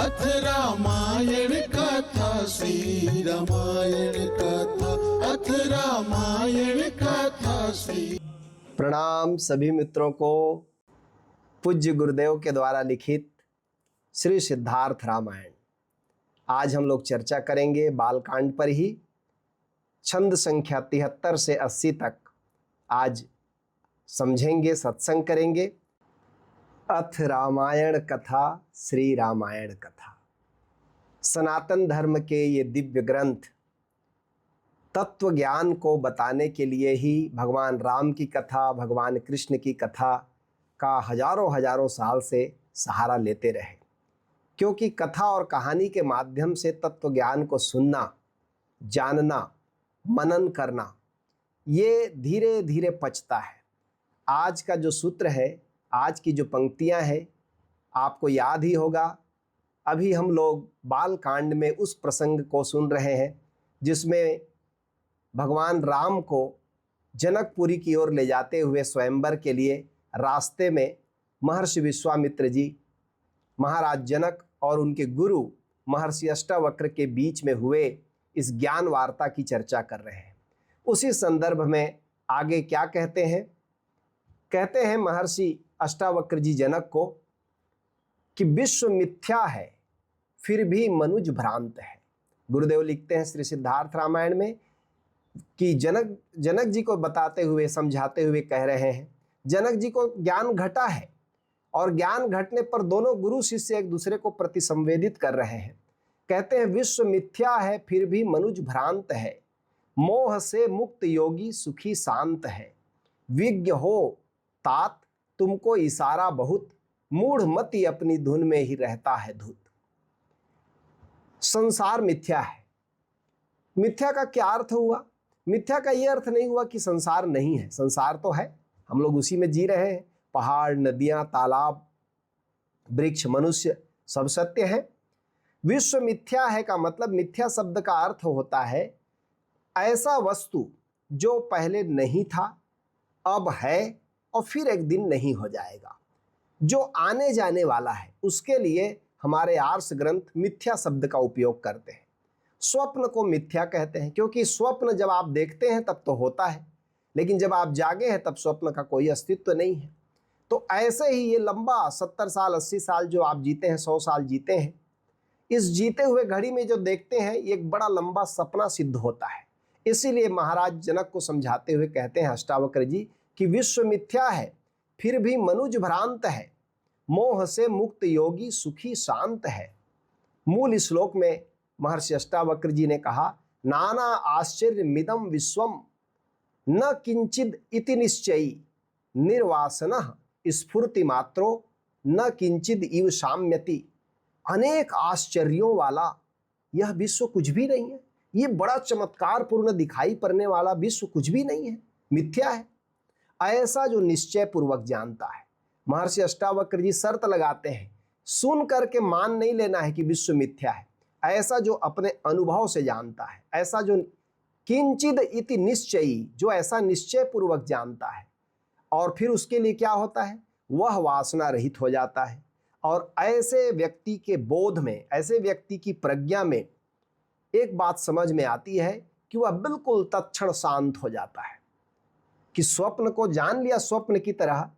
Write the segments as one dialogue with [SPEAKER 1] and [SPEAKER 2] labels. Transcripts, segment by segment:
[SPEAKER 1] अथ रामायण कथा श्री रामायण कथा अथ रामायण कथा श्री।
[SPEAKER 2] प्रणाम सभी मित्रों को। पूज्य गुरुदेव के द्वारा लिखित श्री सिद्धार्थ रामायण। आज हम लोग चर्चा करेंगे बालकांड पर ही। छंद संख्या 73 से 80 तक आज समझेंगे, सत्संग करेंगे। अथ रामायण कथा श्री रामायण कथा। सनातन धर्म के ये दिव्य ग्रंथ तत्व ज्ञान को बताने के लिए ही भगवान राम की कथा, भगवान कृष्ण की कथा का हजारों हजारों साल से सहारा लेते रहे। क्योंकि कथा और कहानी के माध्यम से तत्व ज्ञान को सुनना, जानना, मनन करना, ये धीरे धीरे पचता है। आज का जो सूत्र है, आज की जो पंक्तियां हैं, आपको याद ही होगा। अभी हम लोग बाल कांड में उस प्रसंग को सुन रहे हैं जिसमें भगवान राम को जनकपुरी की ओर ले जाते हुए स्वयंवर के लिए रास्ते में महर्षि विश्वामित्र जी, महाराज जनक और उनके गुरु महर्षि अष्टावक्र के बीच में हुए इस ज्ञान वार्ता की चर्चा कर रहे हैं। उसी संदर्भ में आगे क्या कहते हैं? कहते हैं महर्षि अष्टावक्र जी जनक को कि विश्व मिथ्या है फिर भी मनुज भ्रांत है। गुरुदेव लिखते हैं श्री सिद्धार्थ रामायण में कि जनक जी को बताते हुए, समझाते हुए कह रहे हैं, जनक जी को ज्ञान घटा है और ज्ञान घटने पर दोनों गुरु शिष्य एक दूसरे को प्रतिसंवेदित कर रहे हैं। कहते हैं विश्व मिथ्या है फिर भी मनुज भ्रांत है, मोह से मुक्त योगी सुखी शांत है, विज्ञ हो तात तुमको इशारा बहुत, मूढ़ मति अपनी धुन में ही रहता है धूत। संसार मिथ्या है। मिथ्या का क्या अर्थ हुआ? मिथ्या का यह अर्थ नहीं हुआ कि संसार नहीं है। संसार तो है, हम लोग उसी में जी रहे हैं। पहाड़, नदियां, तालाब, वृक्ष, मनुष्य सब सत्य है। विश्व मिथ्या है का मतलब, मिथ्या शब्द का अर्थ होता है ऐसा वस्तु जो पहले नहीं था, अब है और फिर एक दिन नहीं हो जाएगा, जो आने जाने वाला है। उसके लिए हमारे आर्ष ग्रंथ मिथ्या शब्द का उपयोग करते हैं। स्वप्न को मिथ्या कहते हैं क्योंकि स्वप्न जब आप देखते हैं तब तो होता है, लेकिन जब आप जागे हैं तब स्वप्न का कोई अस्तित्व नहीं है। तो ऐसे ही ये लंबा 70 साल 80 साल जो आप जीते हैं, 100 साल जीते हैं, इस जीते हुए घड़ी में जो देखते हैं ये एक बड़ा लंबा सपना सिद्ध होता है। इसीलिए महाराज जनक को समझाते हुए कहते हैं अष्टावक्र जी कि विश्व मिथ्या है फिर भी मनुज भ्रांत है, मोह से मुक्त योगी सुखी शांत है। मूल श्लोक में महर्षि अष्टावक्र जी ने कहा, नाना आश्चर्य मिदम विश्वम न किंचिद इति निश्चयी, निर्वासनः स्फूर्ति मात्रो न किंचिद इव साम्यति। अनेक आश्चर्यों वाला यह विश्व कुछ भी नहीं है। ये बड़ा चमत्कार पूर्ण दिखाई पड़ने वाला विश्व कुछ भी नहीं है, मिथ्या है। ऐसा जो निश्चय पूर्वक जानता है। महर्षि अष्टावक्र जी शर्त लगाते हैं, सुन करके मान नहीं लेना है कि विश्व मिथ्या है। ऐसा जो अपने अनुभव से जानता है, ऐसा जो किंचिद इति निश्चयी, जो ऐसा निश्चय पूर्वक जानता है, और फिर उसके लिए क्या होता है, वह वासना रहित हो जाता है। और ऐसे व्यक्ति के बोध में, ऐसे व्यक्ति की प्रज्ञा में एक बात समझ में आती है कि वह बिल्कुल तत्क्षण शांत हो जाता है। कि स्वप्न को जान लिया स्वप्न की तरह,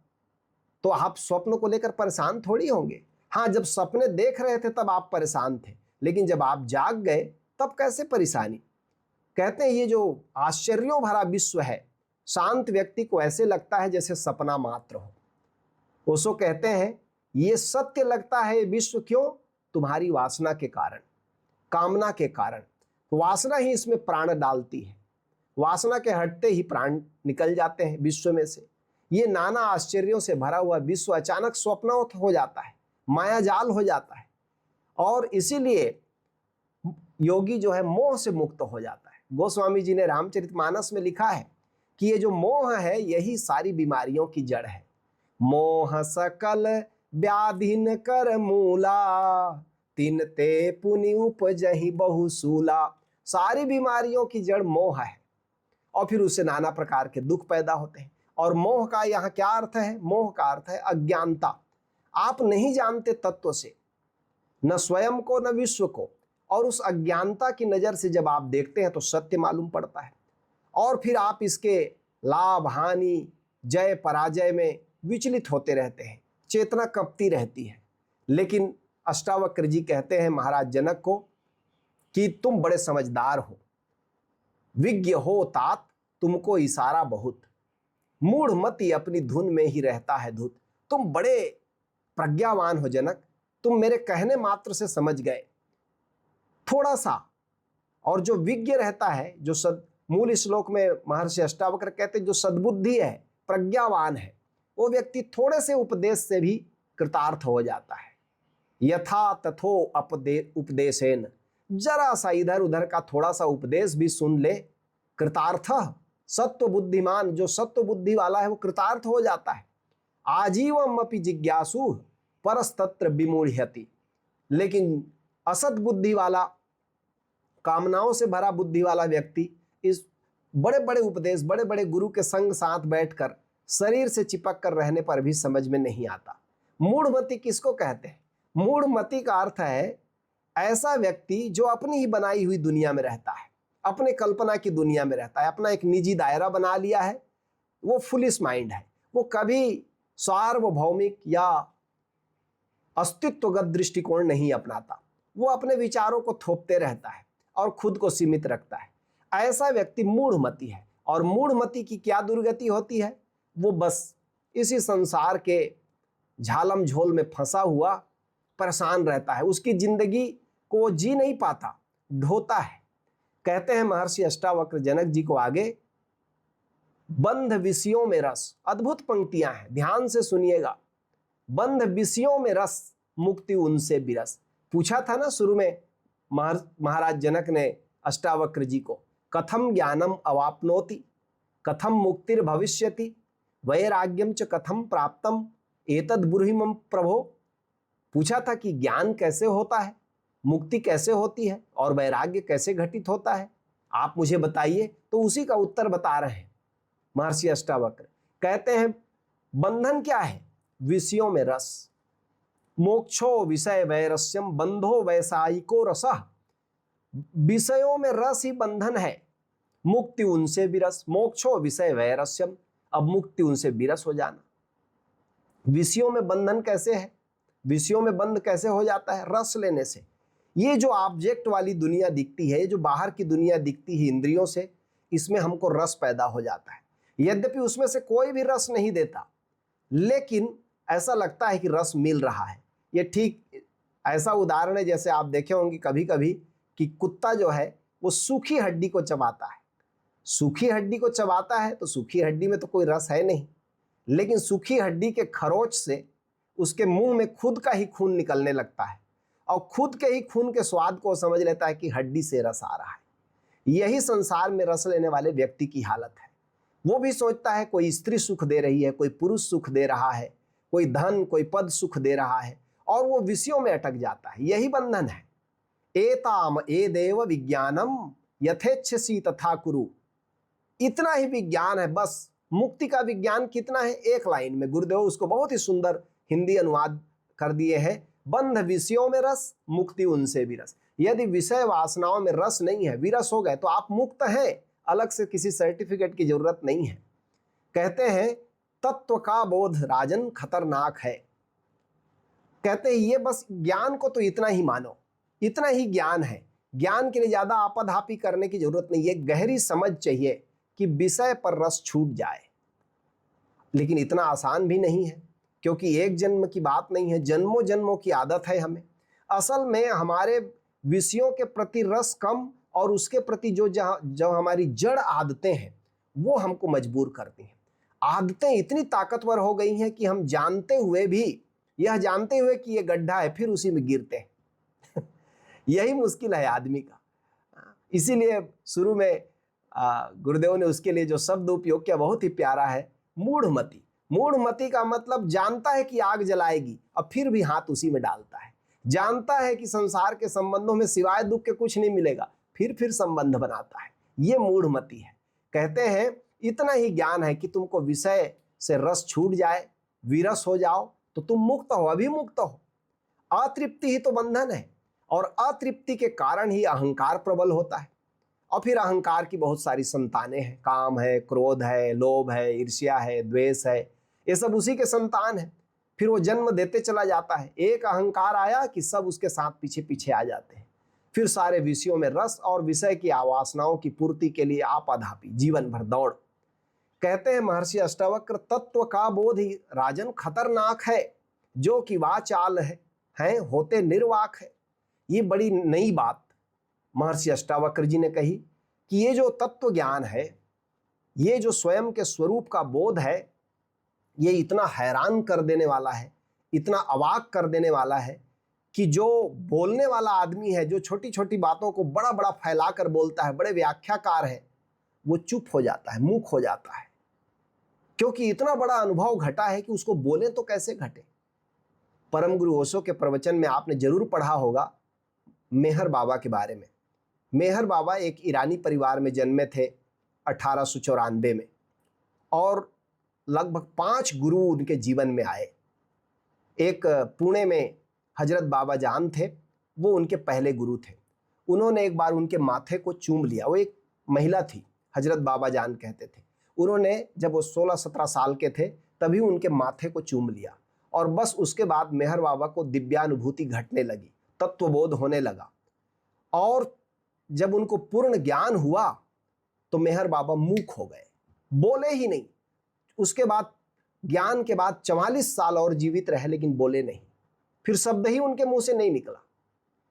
[SPEAKER 2] तो आप स्वप्न को लेकर परेशान थोड़ी होंगे। हाँ, जब सपने देख रहे थे तब आप परेशान थे, लेकिन जब आप जाग गए तब कैसे परेशानी। कहते हैं ये जो आश्चर्यों भरा विश्व है, शांत व्यक्ति को ऐसे लगता है जैसे सपना मात्र हो। ओशो कहते हैं ये सत्य लगता है विश्व, क्यों? तुम्हारी वासना के कारण, कामना के कारण। वासना ही इसमें प्राण डालती है। वासना के हटते ही प्राण निकल जाते हैं विश्व में से। ये नाना आश्चर्यों से भरा हुआ विश्व अचानक स्वप्नवत हो जाता है, मायाजाल हो जाता है। और इसीलिए योगी जो है मोह से मुक्त हो जाता है। गोस्वामी जी ने रामचरितमानस में लिखा है कि ये जो मोह है यही सारी बीमारियों की जड़ है। मोह सकल व्याधिन कर मूला, तिन ते पुनि उपजहि बहुसूला। सारी बीमारियों की जड़ मोह है और फिर उससे नाना प्रकार के दुख पैदा होते हैं। और मोह का यहाँ क्या अर्थ है? मोह का अर्थ है अज्ञानता। आप नहीं जानते तत्व से, न स्वयं को न विश्व को। और उस अज्ञानता की नजर से जब आप देखते हैं तो सत्य मालूम पड़ता है, और फिर आप इसके लाभ हानि जय पराजय में विचलित होते रहते हैं, चेतना कपती रहती है। लेकिन अष्टावक्र जी कहते हैं महाराज जनक को कि तुम बड़े समझदार हो, विज्ञ हो तात, तुमको इशारा बहुत, मूढ़ मति अपनी धुन में ही रहता है धुत। तुम बड़े प्रज्ञावान हो जनक, तुम मेरे कहने मात्र से समझ गए थोड़ा सा। और जो विज्ञ रहता है, जो मूल श्लोक में महर्षि अष्टावक्र कहते हैं जो सद्बुद्धि है, प्रज्ञावान है, वो व्यक्ति थोड़े से उपदेश से भी कृतार्थ हो जाता है। यथा तथो उपदेशेन, जरा सा इधर उधर का थोड़ा सा उपदेश भी सुन ले, कृतार्थ। सत्व बुद्धिमान, जो सत्व बुद्धि वाला है वो कृतार्थ हो जाता है। आजीवम अपि जिज्ञासु परस्तत्र विमूढ़यति। लेकिन असत बुद्धि वाला, कामनाओं से भरा बुद्धि वाला व्यक्ति इस बड़े बड़े उपदेश, बड़े बड़े गुरु के संग साथ बैठकर शरीर से चिपक कर रहने पर भी समझ में नहीं आता। मूढ़मति किसको कहते हैं? मूढ़मति का अर्थ है ऐसा व्यक्ति जो अपनी ही बनाई हुई दुनिया में रहता है, अपने कल्पना की दुनिया में रहता है, अपना एक निजी दायरा बना लिया है। वो फुलिश माइंड है, वो कभी सार्वभौमिक या अस्तित्वगत दृष्टिकोण नहीं अपनाता, वो अपने विचारों को थोपते रहता है और खुद को सीमित रखता है। ऐसा व्यक्ति मूढ़मति है। और मूढ़मति की क्या दुर्गति होती है? वो बस इसी संसार के झालम झोल में फंसा हुआ परेशान रहता है, उसकी जिंदगी को वो जी नहीं पाता, ढोता है। कहते हैं महर्षि अष्टावक्र जनक जी को आगे, बंध विषयों में रस, अद्भुत पंक्तियां हैं, ध्यान से सुनिएगा। बंध विषयों में रस, मुक्ति उनसे बिरस। पूछा था ना शुरू में महाराज जनक ने अष्टावक्र जी को, कथम ज्ञानम अवाप्नोति, कथम मुक्तिर भविष्यति, वैराग्यम च कथम प्राप्तम, एतद ब्रूहि प्रभो। पूछा था कि ज्ञान कैसे होता है, मुक्ति कैसे होती है और वैराग्य कैसे घटित होता है, आप मुझे बताइए। तो उसी का उत्तर बता रहे हैं महर्षि अष्टावक्र। कहते हैं बंधन क्या है? विषयों में रस। मोक्षो विषय वैरस्यम बंधो वैसायिको रसः। विषयों में रस ही बंधन है, मुक्ति उनसे विरस। मोक्षो विषय वैरस्यम, अब मुक्ति उनसे विरस हो जाना। विषयों में बंधन कैसे है? विषयों में बंध कैसे हो जाता है? रस लेने से। ये जो ऑब्जेक्ट वाली दुनिया दिखती है, जो बाहर की दुनिया दिखती है इंद्रियों से, इसमें हमको रस पैदा हो जाता है। यद्यपि उसमें से कोई भी रस नहीं देता, लेकिन ऐसा लगता है कि रस मिल रहा है। ये ठीक ऐसा उदाहरण है जैसे आप देखे होंगे कभी कभी कि कुत्ता जो है वो सूखी हड्डी को चबाता है। सूखी हड्डी को चबाता है तो सूखी हड्डी में तो कोई रस है नहीं, लेकिन सूखी हड्डी के खरोच से उसके मुंह में खुद का ही खून निकलने लगता है और खुद के ही खून के स्वाद को समझ लेता है कि हड्डी से रस आ रहा है। यही संसार में रस लेने वाले व्यक्ति की हालत है। वो भी सोचता है कोई स्त्री सुख दे रही है, कोई पुरुष सुख दे रहा है, कोई धन कोई पद सुख दे रहा है, और वो विषयों में अटक जाता है। यही बंधन है। एताम ए देव विज्ञानम यथेच्छसी तथा कुरु। इतना ही विज्ञान है बस। मुक्ति का विज्ञान कितना है? एक लाइन में गुरुदेव उसको बहुत ही सुंदर हिंदी अनुवाद कर दिए हैं, बंध विषयों में रस, मुक्ति उनसे विरस। यदि विषय वासनाओं में रस नहीं है, विरस हो गए, तो आप मुक्त हैं, अलग से किसी सर्टिफिकेट की जरूरत नहीं है। कहते हैं तत्व का बोध राजन खतरनाक है। कहते हैं ये बस ज्ञान को तो इतना ही मानो, इतना ही ज्ञान है। ज्ञान के लिए ज्यादा आपाधापी करने की जरूरत नहीं है। गहरी समझ चाहिए कि विषय पर रस छूट जाए। लेकिन इतना आसान भी नहीं है, क्योंकि एक जन्म की बात नहीं है, जन्मों जन्मों की आदत है हमें। असल में हमारे विषयों के प्रति रस कम और उसके प्रति जो हमारी जड़ आदतें हैं वो हमको मजबूर करती हैं। आदतें इतनी ताकतवर हो गई हैं कि हम जानते हुए भी, यह जानते हुए कि ये गड्ढा है, फिर उसी में गिरते हैं। यही मुश्किल है आदमी का। इसीलिए शुरू में गुरुदेव ने उसके लिए जो शब्द उपयोग किया बहुत ही प्यारा है, मूढ़मति। मूढ़मति का मतलब जानता है कि आग जलाएगी और फिर भी हाथ उसी में डालता है। जानता है कि संसार के संबंधों में सिवाय दुख के कुछ नहीं मिलेगा, फिर संबंध बनाता है। ये मूढ़मति है। कहते हैं इतना ही ज्ञान है कि तुमको विषय से रस छूट जाए, विरस हो जाओ, तो तुम मुक्त हो, अभी मुक्त हो। अतृप्ति ही तो बंधन है, और अतृप्ति के कारण ही अहंकार प्रबल होता है, और फिर अहंकार की बहुत सारी संतानें हैं, काम है, क्रोध है, लोभ है, ईर्ष्या है, द्वेष है, ये सब उसी के संतान है। फिर वो जन्म देते चला जाता है। एक अहंकार आया कि सब उसके साथ पीछे पीछे आ जाते हैं। फिर सारे विषयों में रस और विषय की आवासनाओं की पूर्ति के लिए आपाधापी जीवन भर दौड़। कहते हैं महर्षि अष्टावक्र, तत्व का बोध ही राजन खतरनाक है, जो कि वाचाल है होते निर्वाक है। ये बड़ी नई बात महर्षि अष्टावक्र जी ने कही कि ये जो तत्व ज्ञान है, ये जो स्वयं के स्वरूप का बोध है, ये इतना हैरान कर देने वाला है, इतना अवाक कर देने वाला है कि जो बोलने वाला आदमी है, जो छोटी छोटी बातों को बड़ा बड़ा फैला कर बोलता है, बड़े व्याख्याकार है, वो चुप हो जाता है, मूक हो जाता है, क्योंकि इतना बड़ा अनुभव घटा है कि उसको बोले तो कैसे घटे। परम गुरु ओशो के प्रवचन में आपने जरूर पढ़ा होगा मेहर बाबा के बारे में। मेहर बाबा एक ईरानी परिवार में जन्मे थे 1894 में, और लगभग 5 गुरु उनके जीवन में आए। एक पुणे में हजरत बाबा जान थे, वो उनके पहले गुरु थे। उन्होंने एक बार उनके माथे को चूम लिया। वो एक महिला थी, हजरत बाबा जान कहते थे। उन्होंने जब वो 16-17 साल के थे तभी उनके माथे को चूम लिया, और बस उसके बाद मेहर बाबा को दिव्यानुभूति घटने लगी, तत्वबोध होने लगा। और जब उनको पूर्ण ज्ञान हुआ तो मेहर बाबा मूक हो गए, बोले ही नहीं। उसके बाद ज्ञान के बाद 44 साल और जीवित रहे, लेकिन बोले नहीं, फिर शब्द ही उनके मुंह से नहीं निकला।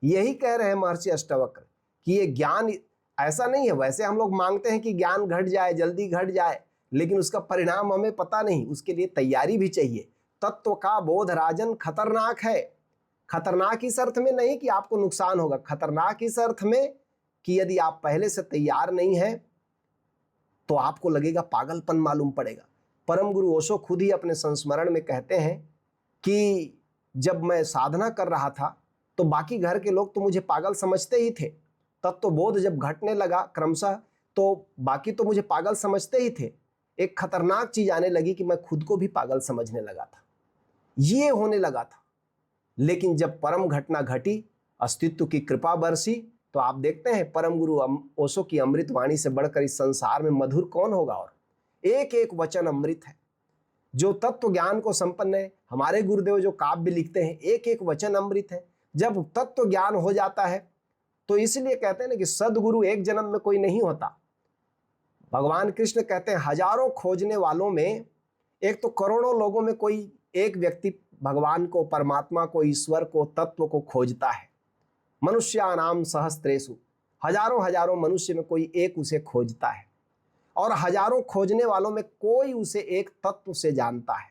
[SPEAKER 2] यही कह रहे हैं महर्षि अष्टावक्र कि ये ज्ञान ऐसा नहीं है। वैसे हम लोग मांगते हैं कि ज्ञान घट जाए, जल्दी घट जाए, लेकिन उसका परिणाम हमें पता नहीं, उसके लिए तैयारी भी चाहिए। तत्व का बोध राजन खतरनाक है। खतरनाक इस अर्थ में नहीं कि आपको नुकसान होगा, खतरनाक इस अर्थ में कि यदि आप पहले से तैयार नहीं हैं तो आपको लगेगा, पागलपन मालूम पड़ेगा। परम गुरु ओशो खुद ही अपने संस्मरण में कहते हैं कि जब मैं साधना कर रहा था तो बाकी घर के लोग तो मुझे पागल समझते ही थे। तत्वबोध जब घटने लगा क्रमशः तो बाकी तो मुझे पागल समझते ही थे। एक खतरनाक चीज आने लगी कि मैं खुद को भी पागल समझने लगा था। ये होने लगा था। लेकिन जब परम घटना घटी, अस्तित्व की कृपा बरसी, तो आप देखते हैं परम गुरु ओशो की अमृत वाणी से बढ़कर इस संसार में मधुर कौन होगा। और एक एक वचन अमृत है। जो तत्व ज्ञान को संपन्न है, हमारे गुरुदेव जो काव्य लिखते हैं, एक एक वचन अमृत है। जब तत्व ज्ञान हो जाता है तो इसलिए कहते हैं ना कि सदगुरु एक जन्म में कोई नहीं होता। भगवान कृष्ण कहते हैं हजारों खोजने वालों में एक तो करोड़ों लोगों में कोई एक व्यक्ति भगवान को, परमात्मा को, ईश्वर को, तत्व को खोजता है। मनुष्यानाम सहस्त्रेषु, हजारों हजारों मनुष्य में कोई एक उसे खोजता है, और हजारों खोजने वालों में कोई उसे एक तत्व से जानता है,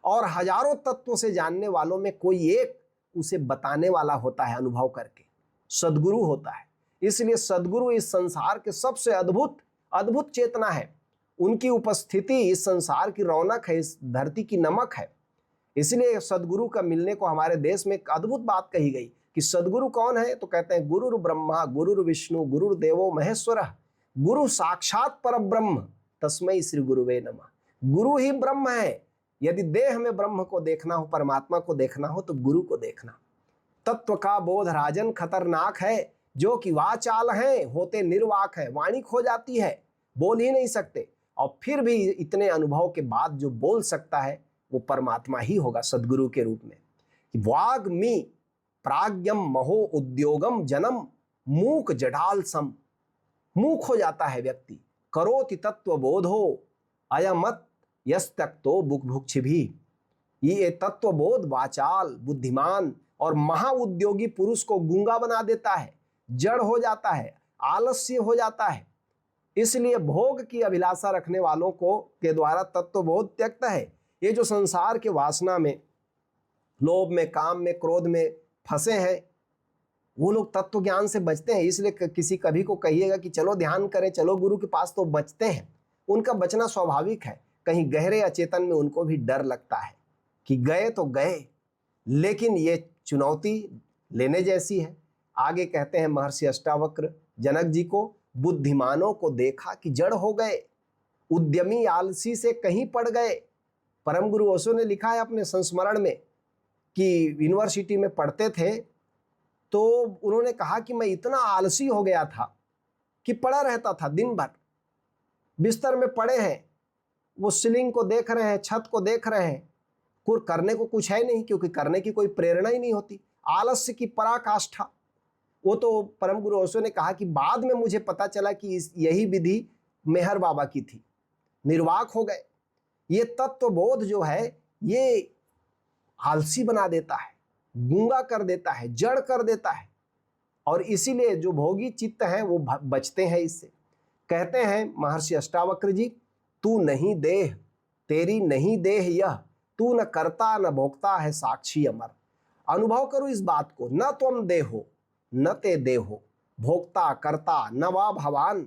[SPEAKER 2] और हजारों तत्व से जानने वालों में कोई एक उसे बताने वाला होता है, अनुभव करके सदगुरु होता है। इसलिए सदगुरु इस संसार के सबसे अद्भुत चेतना है। उनकी उपस्थिति इस संसार की रौनक है, इस धरती की नमक है। इसलिए सदगुरु का मिलने को हमारे देश में एक अद्भुत बात कही गई कि सदगुरु कौन है, तो कहते हैं गुरुर ब्रह्मा गुरुर विष्णु गुरुर्देवो महेश्वरः गुरु साक्षात परब्रह्म तस्मै श्री गुरुवे नमः। गुरु ही ब्रह्म है। यदि देह में ब्रह्म को देखना हो, परमात्मा को देखना हो, तो गुरु को देखना। तत्व का बोध राजन खतरनाक है, जो कि वाचाल है होते निर्वाक है। वाणी खो जाती है, बोल ही नहीं सकते, और फिर भी इतने अनुभव के बाद जो बोल सकता है वो परमात्मा ही होगा सदगुरु के रूप में। वाग्मी प्राज्ञम महो उद्योगम जनम मूक जडाल सम। मूक हो जाता है व्यक्ति। करोति तत्व बोधो अयमत यस्तक्तो बुभुक्षिभी। ये तत्व बोध वाचाल, बुद्धिमान और महाउद्योगी पुरुष को गूंगा बना देता है, जड़ हो जाता है, आलस्य हो जाता है। इसलिए भोग की अभिलाषा रखने वालों को के द्वारा तत्वबोध त्यक्त है। ये जो संसार के वासना में, लोभ में, काम में, क्रोध में फंसे हैं, वो लोग तत्व ज्ञान से बचते हैं। इसलिए किसी कभी को कहिएगा कि चलो ध्यान करें, चलो गुरु के पास, तो बचते हैं। उनका बचना स्वाभाविक है। कहीं गहरे अचेतन में उनको भी डर लगता है कि गए तो गए, लेकिन ये चुनौती लेने जैसी है। आगे कहते हैं महर्षि अष्टावक्र जनक जी को, बुद्धिमानों को देखा कि जड़ हो गए, उद्यमी आलसी से कहीं पड़ गए। परम गुरु ओशो ने लिखा है अपने संस्मरण में कि यूनिवर्सिटी में पढ़ते थे, तो उन्होंने कहा कि मैं इतना आलसी हो गया था कि पड़ा रहता था दिन भर, बिस्तर में पड़े हैं, वो सीलिंग को देख रहे हैं, छत को देख रहे हैं, कुछ करने को कुछ है नहीं, क्योंकि करने की कोई प्रेरणा ही नहीं होती, आलस्य की पराकाष्ठा। वो तो परम गुरु ओशो ने कहा कि बाद में मुझे पता चला कि यही विधि मेहर बाबा की थी। निर्वाक हो गए। ये तत्वबोध जो है ये आलसी बना देता है, गूंगा कर देता है, जड़ कर देता है, और इसीलिए जो भोगी चित्त हैं वो बचते हैं इससे। कहते हैं महर्षि अष्टावक्र जी, तू नहीं देह, तेरी नहीं देह यह, तू न करता न भोगता है साक्षी अमर। अनुभव करो इस बात को, न त्वम देहो न ते देहो, भोक्ता करता न वा भवान,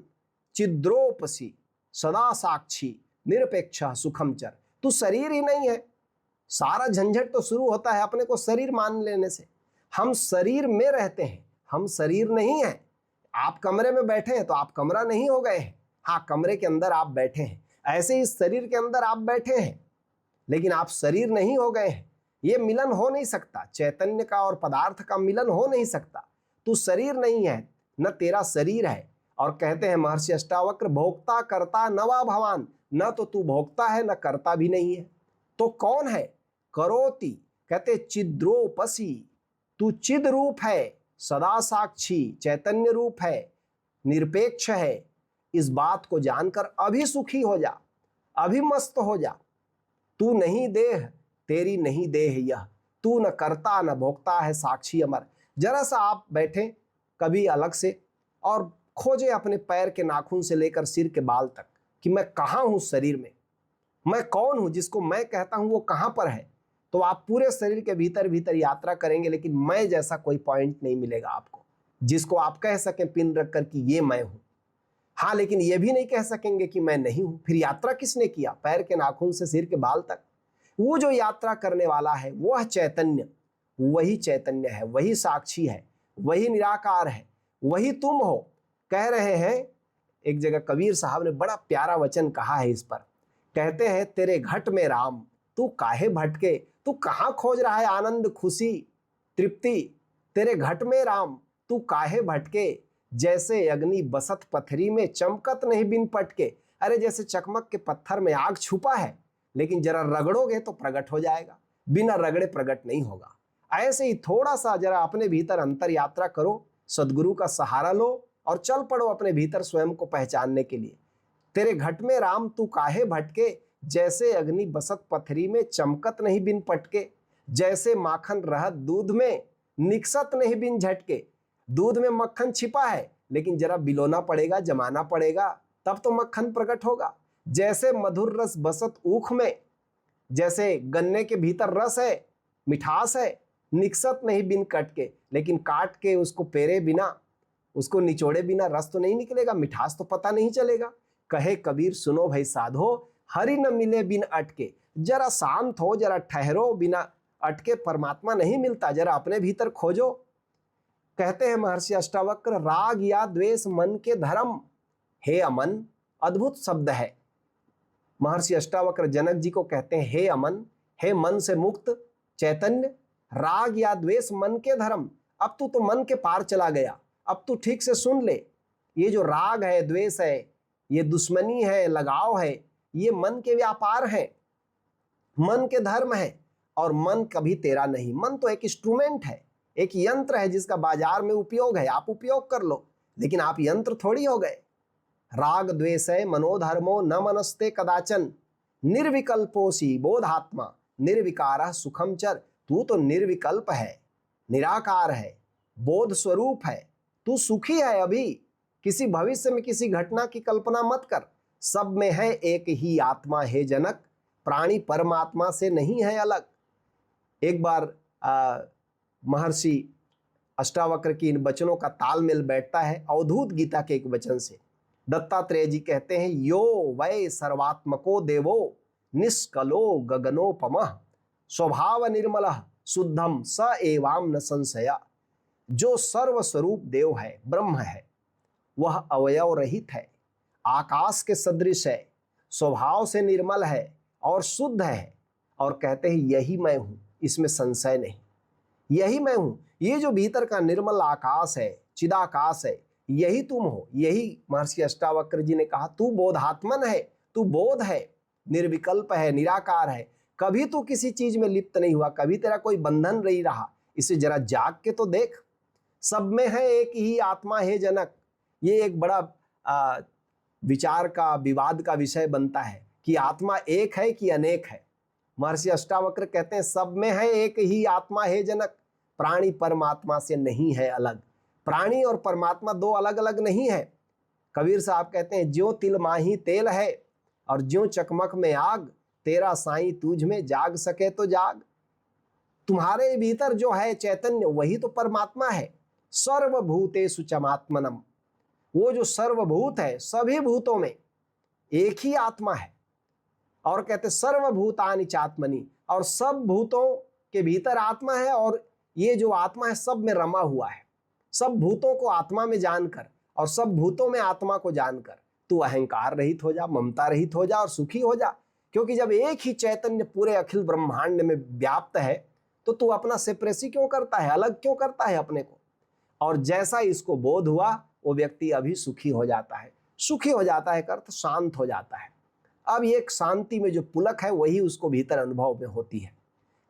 [SPEAKER 2] चिद्रोपसी सदा साक्षी निरपेक्ष सुखम चर। तू शरीर ही नहीं है। सारा झंझट तो शुरू होता है अपने को शरीर मान लेने से। हम शरीर में रहते हैं, हम शरीर नहीं है। आप कमरे में बैठे हैं तो आप कमरा नहीं हो गए हैं, हाँ कमरे के अंदर आप बैठे हैं, ऐसे ही शरीर के अंदर आप बैठे हैं, लेकिन आप शरीर नहीं हो गए हैं। ये मिलन हो नहीं सकता, चैतन्य का और पदार्थ का मिलन हो नहीं सकता। तू शरीर नहीं है, न तेरा शरीर है। और कहते हैं महर्षि अष्टावक्र, भोक्ता करता न वा भवान, न तो तू भोक्ता है न करता भी नहीं है। तो कौन है? करोति, कहते चिद्रोपसी, तू चिद रूप है, सदा साक्षी चैतन्य रूप है, निरपेक्ष है। इस बात को जानकर अभी सुखी हो जा, अभी मस्त हो जा। तू नहीं देह, तेरी नहीं देह यह, तू न करता न भोक्ता है साक्षी अमर। जरा सा आप बैठे कभी अलग से और खोजे अपने पैर के नाखून से लेकर सिर के बाल तक कि मैं कहाँ हूँ शरीर में, मैं कौन हूँ, जिसको मैं कहता हूँ वो कहाँ पर है। तो आप पूरे शरीर के भीतर भीतर यात्रा करेंगे, लेकिन मैं जैसा कोई पॉइंट नहीं मिलेगा आपको जिसको आप कह सकें पिन रख कर कि ये मैं हूँ। हाँ, लेकिन ये भी नहीं कह सकेंगे कि मैं नहीं हूँ। फिर यात्रा किसने किया? पैर के नाखून से सिर के बाल तक। वो जो यात्रा करने वाला है वह चैतन्य, वही चैतन्य है, वही साक्षी है, वही निराकार है, वही तुम हो। कह रहे हैं, एक जगह कबीर साहब ने बड़ा प्यारा वचन कहा है इस पर। कहते हैं, तेरे घट में राम तू काहे भटके, तू कहाँ खोज रहा है आनंद खुशी तृप्ति। तेरे घट में राम तू काहे भटके, जैसे अग्नि बसत पथरी में चमकत नहीं बिन पटके। अरे जैसे चकमक के पत्थर में आग छुपा है, लेकिन जरा रगड़ोगे तो प्रकट हो जाएगा, बिना रगड़े प्रकट नहीं होगा। ऐसे ही थोड़ा सा जरा अपने भीतर अंतर यात्रा करो, सदगुरु का सहारा लो और चल पड़ो अपने भीतर स्वयं को पहचानने के लिए। तेरे घट में राम तू काहे भटके, जैसे अग्नि बसत पथरी में चमकत नहीं बिन पटके। जैसे माखन रहत दूध में निकसत नहीं बिन झटके। दूध में मक्खन छिपा है, लेकिन जरा बिलोना पड़ेगा, जमाना पड़ेगा, तब तो मक्खन प्रकट होगा। जैसे मधुर रस बसत ऊख में, जैसे गन्ने के भीतर रस है, मिठास है, निकसत नहीं बिन कट के। लेकिन काट के उसको पेरे बिना, उसको निचोड़े बिना रस तो नहीं निकलेगा, मिठास तो पता नहीं चलेगा। कहे कबीर सुनो भाई साधो, हरि न मिले बिन अटके। जरा शांत हो, जरा ठहरो, बिना अटके परमात्मा नहीं मिलता, जरा अपने भीतर खोजो। कहते हैं महर्षि अष्टावक्र, राग या द्वेष मन के धर्म। हे अमन, अद्भुत शब्द है। महर्षि अष्टावक्र जनक जी को कहते हैं, हे अमन, हे मन से मुक्त चैतन्य, राग या द्वेष मन के धर्म। अब तू तो मन के पार चला गया, अब तू ठीक से सुन ले। ये जो राग है, द्वेष है, ये दुश्मनी है, लगाव है, ये मन के व्यापार हैं, मन के धर्म है। और मन कभी तेरा नहीं। मन तो एक इंस्ट्रूमेंट है, एक यंत्र है जिसका बाजार में उपयोग है, आप उपयोग कर लो, लेकिन आप यंत्र थोड़ी हो गए। राग द्वेष है मनोधर्मो न मनस्ते कदाचन, निर्विकल्पोसी बोधात्मा निर्विकार सुखम चर। तू तो निर्विकल्प है, निराकार है, बोध स्वरूप है, तू सुखी है। अभी किसी भविष्य में किसी घटना की कल्पना मत कर। सब में है एक ही आत्मा है जनक, प्राणी परमात्मा से नहीं है अलग। एक बार महर्षि अष्टावक्र की इन वचनों का तालमेल बैठता है अवधूत गीता के एक वचन से। दत्तात्रेय जी कहते हैं, यो वै सर्वात्मको देवो निष्कलो गगनोपमः, स्वभाव निर्मलः शुद्धम स एवाम न संशया। जो सर्वस्वरूप देव है, ब्रह्म है, वह अवयव रहित है, आकाश के सदृश है, स्वभाव से निर्मल है और शुद्ध है। और कहते हैं यही मैं हूँ, इसमें संशय नहीं। यही मैं हूं, ये जो भीतर का निर्मल आकाश है, चिदाकाश है, यही तुम हो। यही महर्षि अष्टावक्र जी ने कहा, तू बोधात्मन है, तू बोध है, निर्विकल्प है, निराकार है, कभी तू किसी चीज में लिप्त नहीं हुआ, कभी तेरा कोई बंधन नहीं रहा। इसे जरा जाग के तो देख। सब में है एक ही आत्मा है जनक। ये एक बड़ा विचार का, विवाद का विषय बनता है कि आत्मा एक है कि अनेक है। महर्षि अष्टावक्र कहते हैं सब में है एक ही आत्मा है जनक, प्राणी परमात्मा से नहीं है अलग। प्राणी और परमात्मा दो अलग अलग नहीं है। कबीर साहब कहते हैं ज्यों तिल माही तेल है और ज्यों चकमक में आग, तेरा साईं तुझ में जाग सके तो जाग। तुम्हारे भीतर जो है चैतन्य वही तो परमात्मा है। सर्वभूतेषु चमात्मनम, वो जो सर्वभूत है, सभी भूतों में एक ही आत्मा है। और कहते सर्वभूतानि चात्मनि, और सब भूतों के भीतर आत्मा है, और ये जो आत्मा है सब में रमा हुआ है। सब भूतों को आत्मा में जानकर और सब भूतों में आत्मा को जानकर तू अहंकार रहित हो जा, ममता रहित हो जा और सुखी हो जा। क्योंकि जब एक ही चैतन्य पूरे अखिल ब्रह्मांड में व्याप्त है तो तू अपना सेपरेसी क्यों करता है, अलग क्यों करता है अपने को। और जैसा इसको बोध हुआ वो व्यक्ति अभी सुखी हो जाता है। सुखी हो जाता है का अर्थ शांत हो जाता है। अब ये एक शांति में जो पुलक है वही उसको भीतर अनुभव में होती है।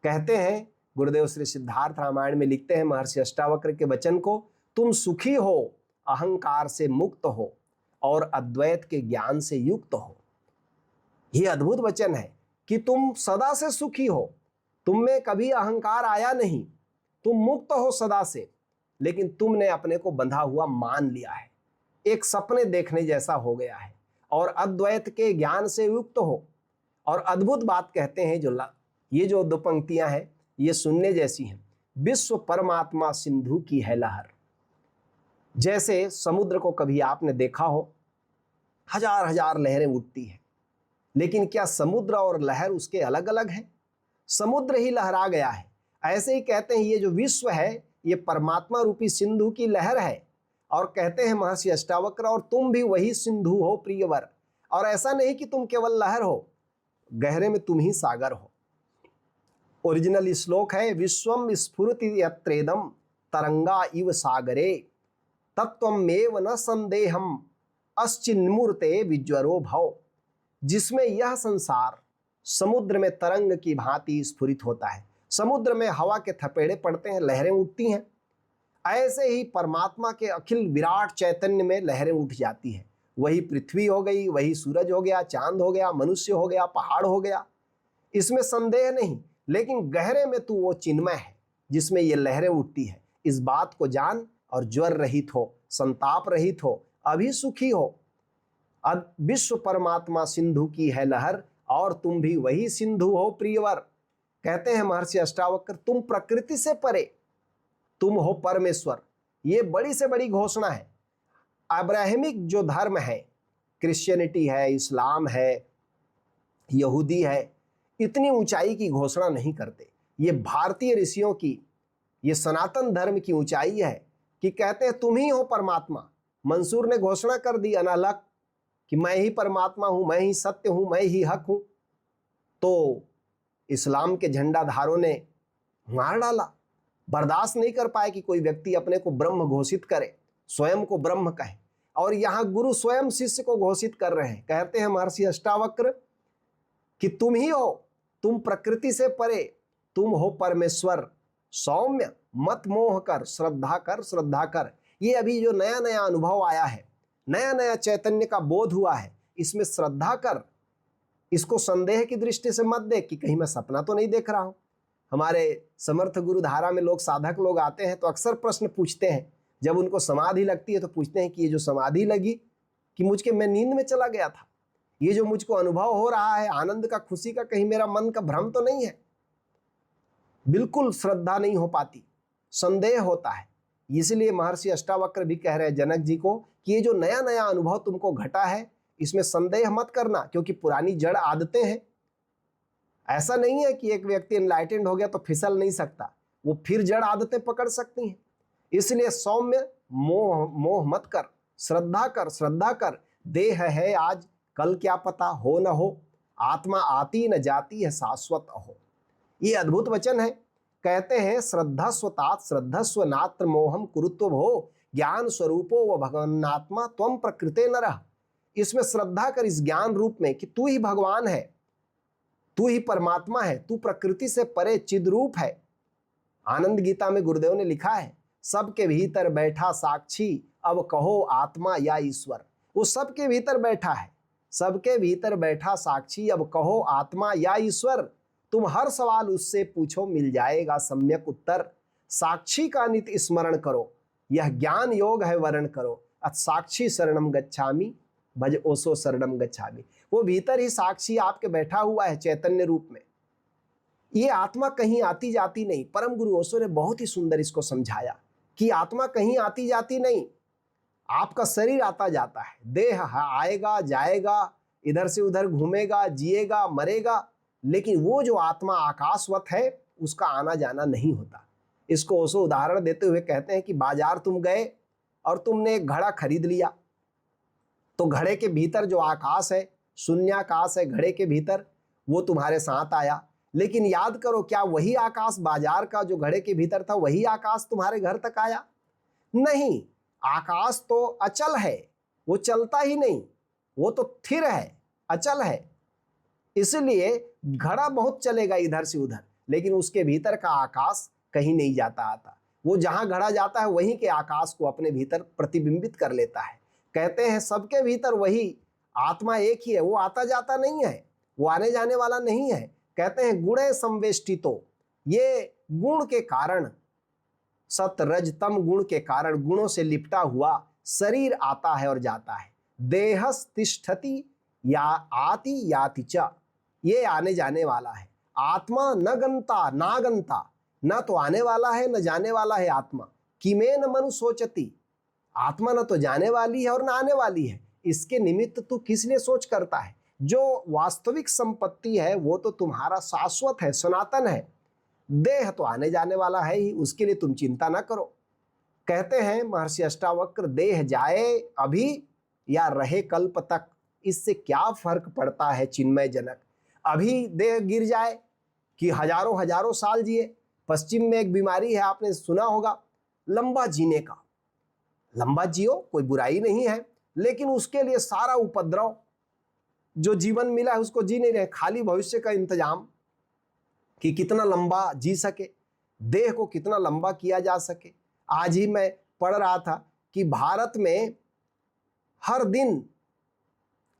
[SPEAKER 2] कहते हैं गुरुदेव श्री सिद्धार्थ रामायण में लिखते हैं महर्षि अष्टावक्र के वचन को, तुम सुखी हो, अहंकार से मुक्त हो और अद्वैत के ज्ञान से युक्त हो। ये अद्भुत वचन है कि तुम सदा से सुखी हो, तुम में कभी अहंकार आया नहीं, तुम मुक्त हो सदा से, लेकिन तुमने अपने को बंधा हुआ मान लिया है, एक सपने देखने जैसा हो गया है, और अद्वैत के ज्ञान से युक्त हो। और अद्भुत बात कहते हैं, ये जो दो पंक्तियां हैं ये सुनने जैसी हैं। विश्व परमात्मा सिंधु की है लहर। जैसे समुद्र को कभी आपने देखा हो, हजार हजार लहरें उठती हैं, लेकिन क्या समुद्र और लहर उसके अलग अलग है? समुद्र ही लहरा गया है। ऐसे ही कहते हैं ये जो विश्व है ये परमात्मा रूपी सिंधु की लहर है। और कहते हैं महर्षि अष्टावक्र, और तुम भी वही सिंधु हो प्रियवर। और ऐसा नहीं कि तुम केवल लहर हो, गहरे में तुम ही सागर हो। ओरिजिनल श्लोक है, विश्वम स्फुरति यत्रेदम तरंगा इव सागरे तत्वमेव न संदेहम अश्चिन्मूर्ते विज्वरो भव। जिसमें यह संसार समुद्र में तरंग की भांति स्फुरित होता है। समुद्र में हवा के थपेड़े पड़ते हैं, लहरें उठती हैं। ऐसे ही परमात्मा के अखिल विराट चैतन्य में लहरें उठ जाती हैं। वही पृथ्वी हो गई, वही सूरज हो गया, चांद हो गया, मनुष्य हो गया, पहाड़ हो गया, इसमें संदेह नहीं। लेकिन गहरे में तू वो चिन्मय है जिसमें ये लहरें उठती है। इस बात को जान और ज्वर रहित हो, संताप रहित हो, अभी सुखी हो। विश्व परमात्मा सिंधु की है लहर और तुम भी वही सिंधु हो प्रियवर। कहते हैं महर्षि अष्टावक्र, तुम प्रकृति से परे, तुम हो परमेश्वर। ये बड़ी से बड़ी घोषणा है। अब्राहमिक जो धर्म है, क्रिश्चियनिटी है, इस्लाम है, यहूदी है, इतनी ऊंचाई की घोषणा नहीं करते। ये भारतीय ऋषियों की, ये सनातन धर्म की ऊंचाई है कि कहते हैं तुम ही हो परमात्मा। मंसूर ने घोषणा कर दी अनहलक कि मैं ही परमात्मा हूं, मैं ही सत्य हूं, मैं ही हक हूं। तो इस्लाम के झंडाधारों ने मार डाला। बर्दाश्त नहीं कर पाए कि कोई व्यक्ति अपने को ब्रह्म घोषित करे, स्वयं को ब्रह्म कहे। और यहां गुरु स्वयं शिष्य को घोषित कर रहे हैं। कहते हैं महर्षि अष्टावक्र कि तुम ही हो, तुम प्रकृति से परे, तुम हो परमेश्वर। सौम्य, मत मोह कर, श्रद्धा कर, श्रद्धा कर। ये अभी जो नया नया अनुभव आया है, नया नया चैतन्य का बोध हुआ है, इसमें श्रद्धा कर। इसको संदेह की दृष्टि से मत देख कि कहीं मैं सपना तो नहीं देख रहा हूं। हमारे समर्थ गुरु धारा में लोग, साधक लोग आते हैं तो अक्सर प्रश्न पूछते हैं। जब उनको समाधि लगती है तो पूछते हैं कि ये जो समाधि लगी कि मैं नींद में चला गया था, ये जो मुझको अनुभव हो रहा है आनंद का, खुशी का, कहीं मेरा मन का भ्रम तो नहीं है। बिल्कुल श्रद्धा नहीं हो पाती, संदेह होता है। इसलिए महर्षि अष्टावक्र भी कह रहे हैं जनक जी को कि ये जो नया नया अनुभव तुमको घटा है इसमें संदेह मत करना, क्योंकि पुरानी जड़ आदतें हैं। ऐसा नहीं है कि एक व्यक्ति एनलाइटेंड हो गया तो फिसल नहीं सकता, वो फिर जड़ आदतें पकड़ सकती हैं। इसलिए सौम्य, मोह मत कर, श्रद्धा कर, श्रद्धा कर। देह है आज, कल क्या पता हो न हो, आत्मा आती न जाती है, शाश्वत हो। ये अद्भुत वचन है। कहते हैं श्रद्धस्व तात श्रद्धस्व नात्र मोहम कुरुत्व भो ज्ञान स्वरूपो व भगवन्नात्मा त्वम प्रकृते नरः। इसमें श्रद्धा कर इस ज्ञान रूप में कि तू ही भगवान है, तू ही परमात्मा है, तू प्रकृति से परे चिद्रूप है। आनंद गीता में गुरुदेव ने लिखा है, सबके भीतर बैठा साक्षी अब कहो आत्मा या ईश्वर। वो सबके भीतर बैठा है, सबके भीतर बैठा साक्षी अब कहो आत्मा या ईश्वर। तुम हर सवाल उससे पूछो मिल जाएगा सम्यक उत्तर। साक्षी का नित्य स्मरण करो, यह ज्ञान योग है वर्ण करो। अथ साक्षी शरणम गच्छामि भज ओसो शरणम गच्छामि। वो भीतर ही साक्षी आपके बैठा हुआ है चैतन्य रूप में। ये आत्मा कहीं आती जाती नहीं। परम गुरु ओशो ने बहुत ही सुंदर इसको समझाया कि आत्मा कहीं आती जाती नहीं, आपका शरीर आता जाता है, देह आएगा जाएगा, इधर से उधर घूमेगा, जिएगा, मरेगा, लेकिन वो जो आत्मा आकाशवत है उसका आना जाना नहीं होता। इसको ओशो उदाहरण देते हुए कहते हैं कि बाजार तुम गए और तुमने एक घड़ा खरीद लिया, तो घड़े के भीतर जो आकाश है, शून्याकाश है घड़े के भीतर, वो तुम्हारे साथ आया। लेकिन याद करो, क्या वही आकाश बाजार का जो घड़े के भीतर था, वही आकाश तुम्हारे घर तक आया? नहीं, आकाश तो अचल है, वो चलता ही नहीं, वो तो स्थिर है, अचल है। इसलिए घड़ा बहुत चलेगा इधर से उधर, लेकिन उसके भीतर का आकाश कहीं नहीं जाता आता। वो जहां घड़ा जाता है वहीं के आकाश को अपने भीतर प्रतिबिंबित कर लेता है। कहते हैं सबके भीतर वही आत्मा एक ही है, वो आता जाता नहीं है, वो आने जाने वाला नहीं है। कहते हैं गुणे संवेष्टितो, ये गुण के कारण, सत रज तम गुण के कारण गुणों से लिपटा हुआ शरीर आता है और जाता है। देहस तिष्ठति या आति याति च, ये आने जाने वाला है। आत्मा न गंता ना गंता, न तो आने वाला है न जाने वाला है आत्मा। किमे न मनु सोचती, आत्मा न तो जाने वाली है और न आने वाली है, इसके निमित्त तू किस लिए सोच करता है? जो वास्तविक संपत्ति है वो तो तुम्हारा शाश्वत है, सनातन है। देह तो आने जाने वाला है ही, उसके लिए तुम चिंता ना करो। कहते हैं महर्षि अष्टावक्र, देह जाए अभी या रहे कल्प तक, इससे क्या फर्क पड़ता है चिन्मय जनक। अभी देह गिर जाए कि हजारों हजारों साल जिए। पश्चिम में एक बीमारी है, आपने सुना होगा, लंबा जीने का। लंबा जियो, कोई बुराई नहीं है, लेकिन उसके लिए सारा उपद्रव, जो जीवन मिला है उसको जी नहीं रहे, खाली भविष्य का इंतजाम कि कितना लंबा जी सके, देह को कितना लंबा किया जा सके। आज ही मैं पढ़ रहा था कि भारत में हर दिन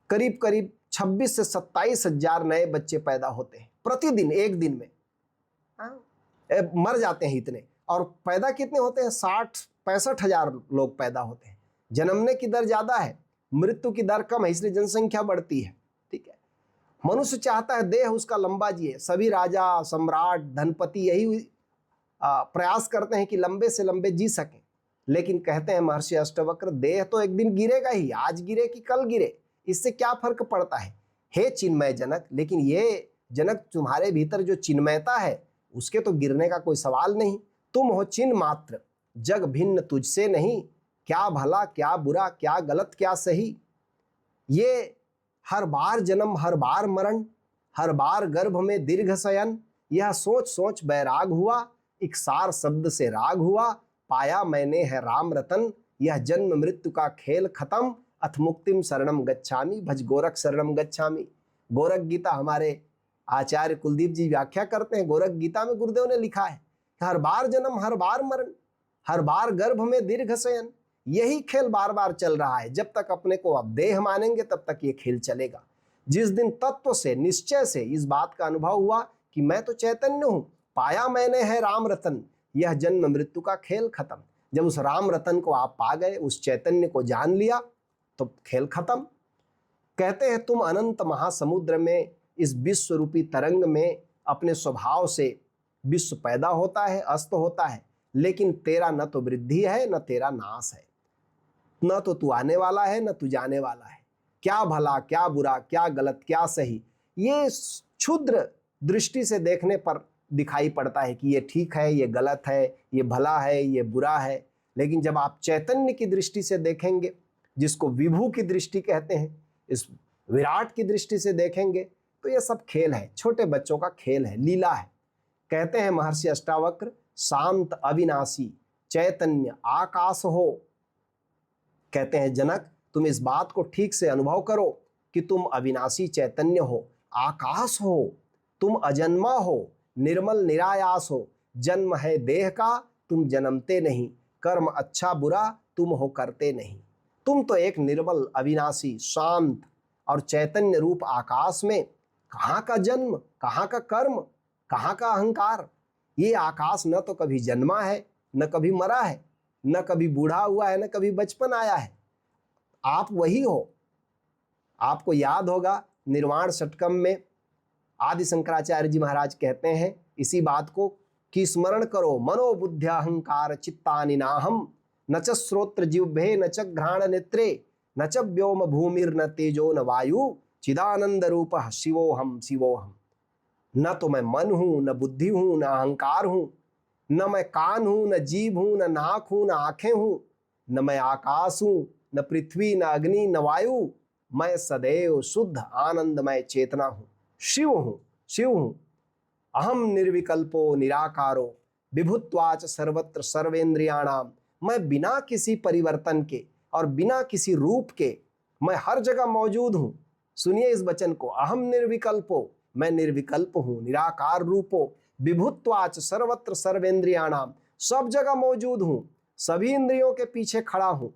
[SPEAKER 2] करीब करीब 26 से 27 हजार नए बच्चे पैदा होते हैं प्रतिदिन, एक दिन में। मर जाते हैं इतने, और पैदा कितने होते हैं? 60-65 हजार लोग पैदा होते हैं। जन्मने की दर ज्यादा है, मृत्यु की दर कम है, इसलिए जनसंख्या बढ़ती है। ठीक है, मनुष्य चाहता है देह उसका लंबा जिए। सभी राजा, सम्राट, धनपति यही प्रयास करते हैं कि लंबे से लंबे जी सकें। लेकिन कहते हैं महर्षि अष्टावक्र, देह तो एक दिन गिरेगा ही, आज गिरे कि कल गिरे, इससे क्या फर्क पड़ता है हे चिन्मय जनक। लेकिन ये जनक, तुम्हारे भीतर जो चिन्मयता है उसके तो गिरने का कोई सवाल नहीं। तुम हो चिन्ह मात्र, जग भिन्न तुझसे नहीं, क्या भला क्या बुरा, क्या गलत क्या सही। ये हर बार जन्म हर बार मरण, हर बार गर्भ में दीर्घ शयन, यह सोच सोच बैराग हुआ, इकसार शब्द से राग हुआ, पाया मैंने है राम रतन, यह जन्म मृत्यु का खेल खत्म, अथ मुक्तिम शरणम गच्छामि भज गोरख शरणम गच्छामि। गोरख गीता हमारे आचार्य कुलदीप जी व्याख्या करते हैं। गोरख गीता में गुरुदेव ने लिखा है कि हर बार जन्म हर बार मरण, हर बार गर्भ में दीर्घ शयन, यही खेल बार बार चल रहा है। जब तक अपने को आप देह मानेंगे तब तक ये खेल चलेगा। जिस दिन तत्व से, निश्चय से इस बात का अनुभव हुआ कि मैं तो चैतन्य हूं, पाया मैंने है राम रतन, यह जन्म मृत्यु का खेल खत्म। जब उस राम रतन को आप पा गए, उस चैतन्य को जान लिया, तो खेल खत्म। कहते हैं तुम अनंत महासमुद्र में, इस विश्व रूपी तरंग में अपने स्वभाव से विश्व पैदा होता है, अस्त होता है, लेकिन तेरा न तो वृद्धि है न तेरा नाश है, न तो तू आने वाला है न तू जाने वाला है। क्या भला क्या बुरा, क्या गलत क्या सही, ये क्षुद्र दृष्टि से देखने पर दिखाई पड़ता है कि ये ठीक है, ये गलत है, ये भला है, ये बुरा है। लेकिन जब आप चैतन्य की दृष्टि से देखेंगे, जिसको विभू की दृष्टि कहते हैं, इस विराट की दृष्टि से देखेंगे, तो ये सब खेल है, छोटे बच्चों का खेल है, लीला है। कहते हैं महर्षि अष्टावक्र, शांत अविनाशी चैतन्य आकाश हो। कहते हैं जनक, तुम इस बात को ठीक से अनुभव करो कि तुम अविनाशी चैतन्य हो, आकाश हो, तुम अजन्मा हो, निर्मल निरायास हो। जन्म है देह का, तुम जन्मते नहीं, कर्म अच्छा बुरा तुम हो करते नहीं। तुम तो एक निर्मल अविनाशी शांत और चैतन्य रूप आकाश में कहाँ का जन्म, कहाँ का कर्म, कहाँ का अहंकार। ये आकाश न तो कभी जन्मा है, न कभी मरा है, न कभी बूढ़ा हुआ है, न कभी बचपन आया है। आप वही हो। आपको याद होगा निर्वाण षटकम में आदि शंकराचार्य जी महाराज कहते हैं इसी बात को कि स्मरण करो, मनोबुद्ध्यहंकार चित्तानि नाहम, न च श्रोत्र जिह्वे न च घ्राण नेत्रे न च व्योम भूमिर्न तेजो न वायु चिदानंद रूपः शिवोहम शिवोहम। न तो मैं मन हूं, न बुद्धि हूं, न अहंकार हूं, न मैं कान हूं, न जीभ हूं, न नाक हूं, न आंखें हूं, न मैं आकाश हूं, न पृथ्वी, न अग्नि, न वायु। मैं सदैव शुद्ध आनंदमय चेतना हूं, शिव हूं, शिव हूं। अहम निर्विकल्पो निराकारो विभुत्वाच सर्वत्र सर्वेंद्रियाणाम। मैं बिना किसी परिवर्तन के और बिना किसी रूप के मैं हर जगह मौजूद हूं। सुनिए इस वचन को, अहम निर्विकल्पो, मैं निर्विकल्प हूं, निराकार रूपो, विभुत्वाच सर्वत्र सर्वेंद्रियाणाम, सब जगह मौजूद हूं, सभी इंद्रियों के पीछे खड़ा हूं।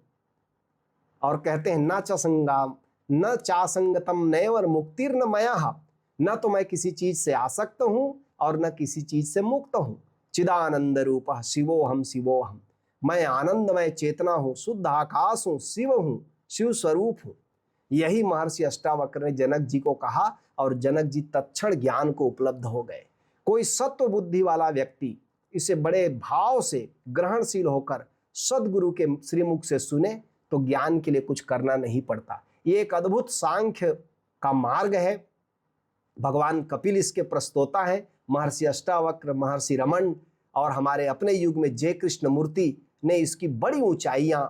[SPEAKER 2] और कहते हैं न च संगाम न चासंगतम नैवर मुक्तिर्न मया। न तो मैं किसी चीज से आसक्त हूं और न किसी चीज से मुक्त हूं। चिदानंद रूपः शिवोहम शिवोहम। मैं आनंदमय चेतना हूं, शुद्ध आकाश हूं, शिव हूं, शिव स्वरूप हूं। यही महर्षि अष्टावक्र ने जनक जी को कहा और जनक जी तत्क्षण ज्ञान को उपलब्ध हो गए। कोई सत्व बुद्धि वाला व्यक्ति इसे बड़े भाव से ग्रहणशील होकर सदगुरु के श्रीमुख से सुने तो ज्ञान के लिए कुछ करना नहीं पड़ता। ये एक अद्भुत सांख्य का मार्ग है। भगवान कपिल इसके प्रस्तोता है। महर्षि अष्टावक्र, महर्षि रमन और हमारे अपने युग में जय कृष्ण मूर्ति ने इसकी बड़ी ऊंचाइयां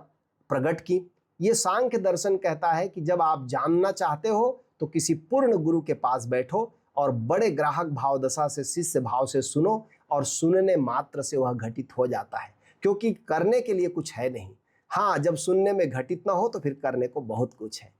[SPEAKER 2] प्रकट की। ये सांख्य दर्शन कहता है कि जब आप जानना चाहते हो तो किसी पूर्ण गुरु के पास बैठो और बड़े ग्राहक भाव दशा से, शिष्य भाव से सुनो और सुनने मात्र से वह घटित हो जाता है, क्योंकि करने के लिए कुछ है नहीं। हाँ, जब सुनने में घटित ना हो तो फिर करने को बहुत कुछ है।